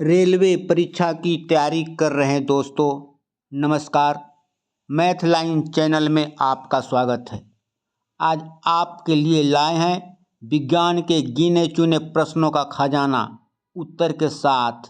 Railway परीक्षा की तैयारी कर रहे हैं दोस्तों, नमस्कार। मैथ लाइन चैनल में आपका स्वागत है। आज आपके लिए लाए हैं विज्ञान के गिने चुने प्रश्नों का खजाना उत्तर के साथ।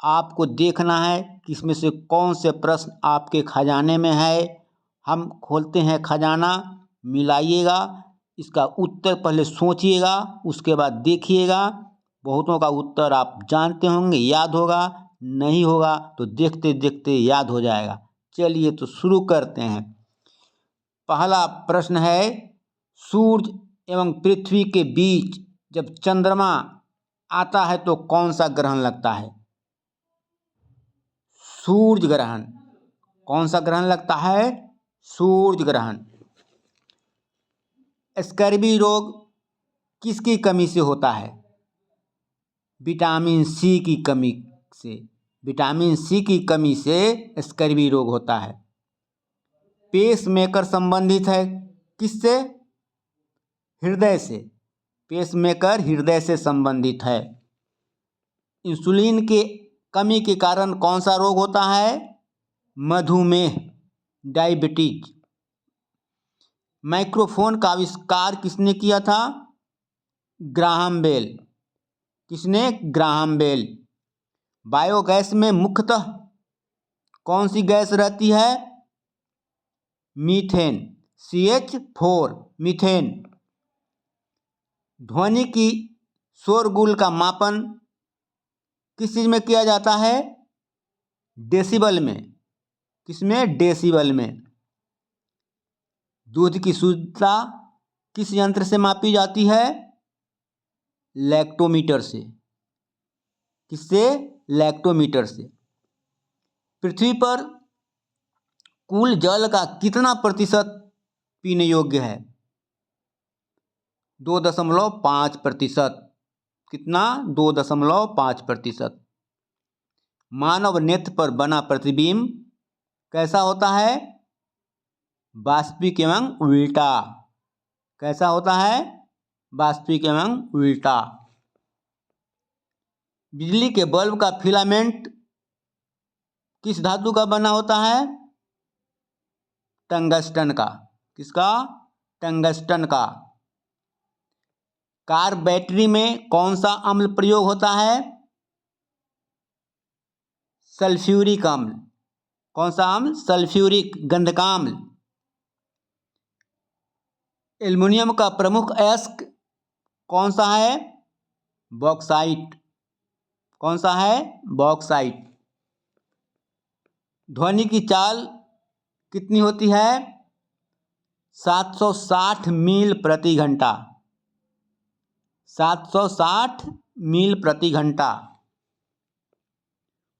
आपको देखना है कि इसमें से कौन से प्रश्न आपके खजाने में है। हम खोलते हैं खजाना, मिलाइएगा, इसका उत्तर पहले सोचिएगा, उसके बाद देखिएगा। बहुतों का उत्तर आप जानते होंगे, याद होगा, नहीं होगा तो देखते देखते याद हो जाएगा। चलिए तो शुरू करते हैं। पहला प्रश्न है, सूर्य एवं पृथ्वी के बीच जब चंद्रमा आता है तो कौन सा ग्रहण लगता है? सूर्य ग्रहण। कौन सा ग्रहण लगता है? सूर्य ग्रहण। स्कर्वी रोग किसकी कमी से होता है? विटामिन सी की कमी से। विटामिन सी की कमी से स्कर्वी रोग होता है। पेसमेकर संबंधित है किससे? हृदय से। पेसमेकर हृदय से संबंधित है। इंसुलिन के कमी के कारण कौन सा रोग होता है? मधुमेह, डायबिटीज। माइक्रोफोन का आविष्कार किसने किया था? Graham Bell. किसने? Graham Bell. बायोगैस में मुख्यतः कौन सी गैस रहती है? Methane, CH4, methane. ध्वनि की शोरगुल का मापन किस चीज में किया जाता है? डेसिबल में। किसमें? डेसिबल में। दूध की शुद्धता किस यंत्र से मापी जाती है? लैक्टोमीटर से। किससे? लैक्टोमीटर से। पृथ्वी पर कुल जल का कितना प्रतिशत पीने योग्य है? 2.5%। कितना? 2.5%। मानव नेत्र पर बना प्रतिबिंब कैसा होता है? वास्तविक एवं उल्टा। कैसा होता है? वास्तविक एवं उल्टा। बिजली के बल्ब का फिलामेंट किस धातु का बना होता है? टंगस्टन का। किसका? टंगस्टन का। कार बैटरी में कौन सा अम्ल प्रयोग होता है? सल्फ्यूरिक अम्ल। कौन सा अम्ल? सल्फ्यूरिक, गंधकाम्ल। एल्युमिनियम का प्रमुख अयस्क कौन सा है? बॉक्साइट। कौन सा है? बॉक्साइट। ध्वनि की चाल कितनी होती है? 760 मील प्रति घंटा। 760 मील प्रति घंटा।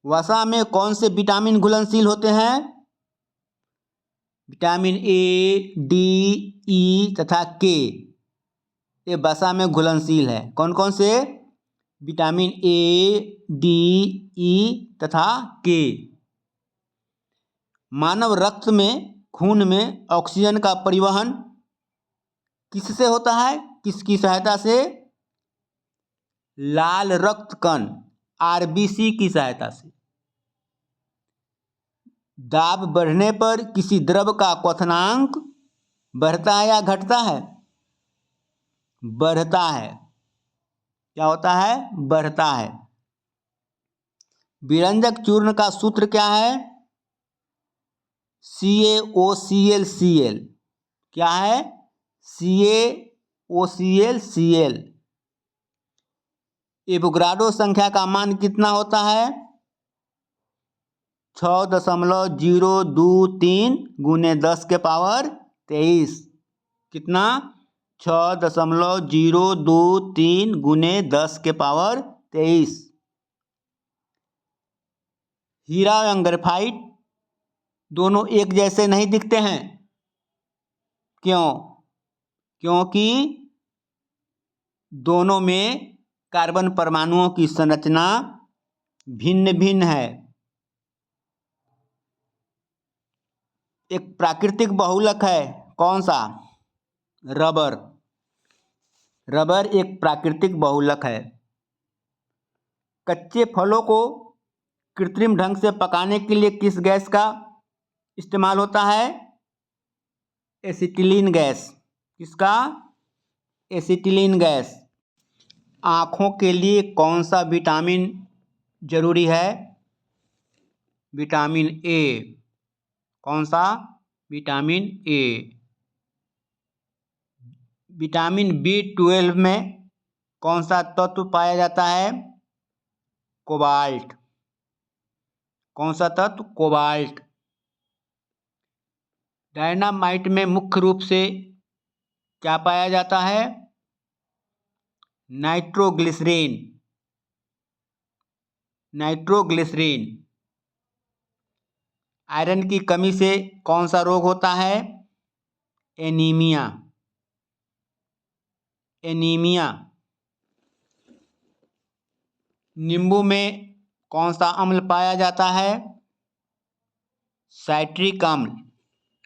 वसा में कौन से विटामिन घुलनशील होते हैं? विटामिन ए, डी, ई तथा के। ये वसा में घुलनशील है। कौन कौन से? विटामिन ए, डी, ई तथा के। मानव रक्त में, खून में ऑक्सीजन का परिवहन किससे होता है? किसकी सहायता से? लाल रक्त कण, RBC की सहायता से। दाब बढ़ने पर किसी द्रव का क्वथनांक बढ़ता है या घटता है? बढ़ता है। क्या होता है? बढ़ता है। विरंजक चूर्ण का सूत्र क्या है? CaOClCl। क्या है? CaOClCl। एवोगाड्रो संख्या का मान कितना होता है? 6.023 गुने 10 के पावर 23। कितना? 6.023 गुने 10 के पावर 23। हीरा एवं ग्रेफाइट दोनों एक जैसे नहीं दिखते हैं। क्यों? क्योंकि दोनों में कार्बन परमाणुओं की संरचना भिन्न भिन्न है। एक प्राकृतिक बहुलक है। कौन सा? रबर। रबर एक प्राकृतिक बहुलक है। कच्चे फलों को कृत्रिम ढंग से पकाने के लिए किस गैस का इस्तेमाल होता है? Acetylene gas. किसका? Acetylene gas. आँखों के लिए कौन सा विटामिन जरूरी है? Vitamin A. कौन सा? Vitamin A. विटामिन B12 में कौन सा तत्व पाया जाता है? कोबाल्ट। कौन सा तत्व? कोबाल्ट। डायनामाइट में मुख्य रूप से क्या पाया जाता है? नाइट्रोग्लिसरीन। नाइट्रोग्लिसरीन। आयरन की कमी से कौन सा रोग होता है? एनीमिया। एनीमिया। नींबू में कौन सा अम्ल पाया जाता है? साइट्रिक अम्ल।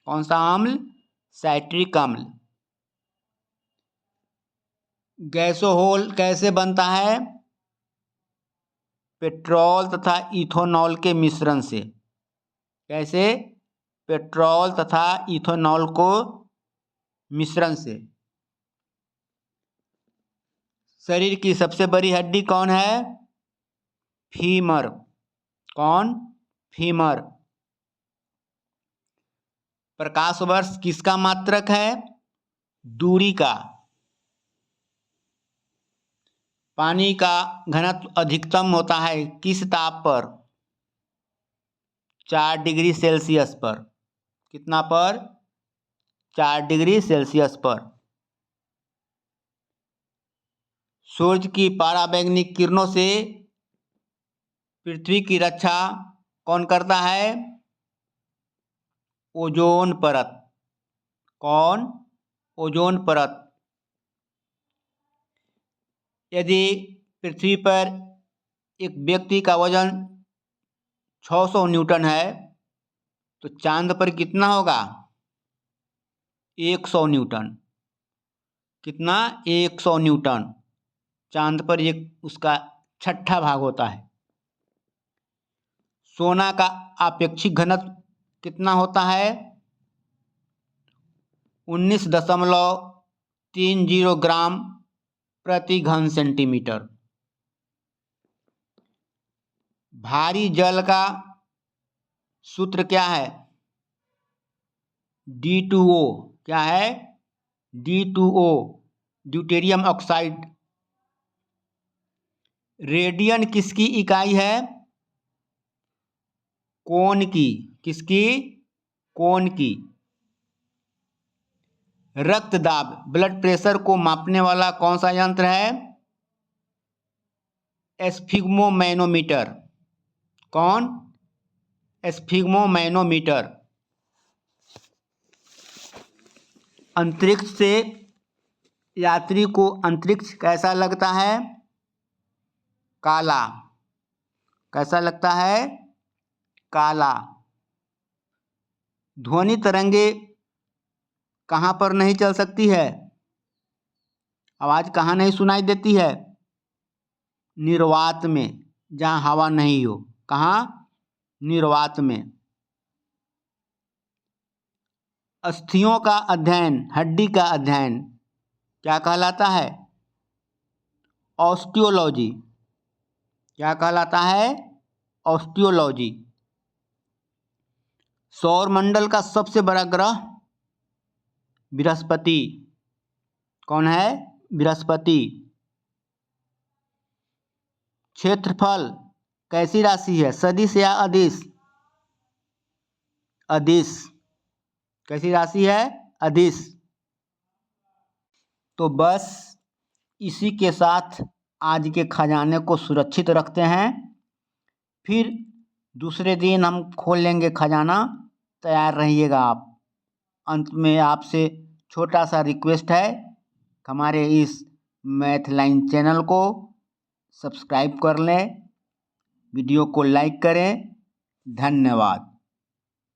कौन सा अम्ल? साइट्रिक अम्ल। गैसोहोल कैसे बनता है? पेट्रोल तथा इथेनॉल के मिश्रण से। कैसे? पेट्रोल तथा इथेनॉल को मिश्रण से। शरीर की सबसे बड़ी हड्डी कौन है? फीमर। कौन? फीमर। प्रकाश वर्ष किसका मात्रक है? दूरी का। पानी का घनत्व अधिकतम होता है किस ताप पर? 4 डिग्री सेल्सियस पर। कितना पर? 4 डिग्री सेल्सियस पर। सूर्य की पराबैंगनी किरणों से पृथ्वी की रक्षा कौन करता है? ओजोन परत। कौन? ओजोन परत। यदि पृथ्वी पर एक व्यक्ति का वजन 600 न्यूटन है तो चांद पर कितना होगा? 100 न्यूटन। कितना? 100 न्यूटन। चांद पर एक उसका छठा भाग होता है। सोना का आपेक्षिक घनत्व कितना होता है? 19.30 ग्राम प्रति घन सेंटीमीटर। भारी जल का सूत्र क्या है? D2O। क्या है? D2O, deuterium oxide. रेडियन किसकी इकाई है? कोण की। किसकी? कोण की। रक्त दाब, ब्लड प्रेशर को मापने वाला कौन सा यंत्र है? एस्फिग्मोमैनोमीटर। कौन? एस्फिग्मोमैनोमीटर। अंतरिक्ष से यात्री को अंतरिक्ष कैसा लगता है? काला। कैसा लगता है? काला। ध्वनि तरंगे कहाँ पर नहीं चल सकती है? आवाज कहाँ नहीं सुनाई देती है? निर्वात में, जहाँ हवा नहीं हो। कहाँ? निर्वात में। अस्थियों का अध्ययन, हड्डी का अध्ययन क्या कहलाता है? ऑस्टियोलॉजी। क्या कहलाता है? ऑस्टियोलॉजी। सौरमंडल का सबसे बड़ा ग्रह? बृहस्पति। कौन है? बृहस्पति। क्षेत्रफल कैसी राशि है? सदिश या अदिश? अदिश। कैसी राशि है? अदिश। तो बस इसी के साथ आज के खजाने को सुरक्षित रखते हैं। फिर दूसरे दिन हम खोल लेंगे खजाना। तैयार रहिएगा आप। अंत में आपसे छोटा सा रिक्वेस्ट है, हमारे इस मैथ लाइन चैनल को सब्सक्राइब कर लें, वीडियो को लाइक करें। धन्यवाद।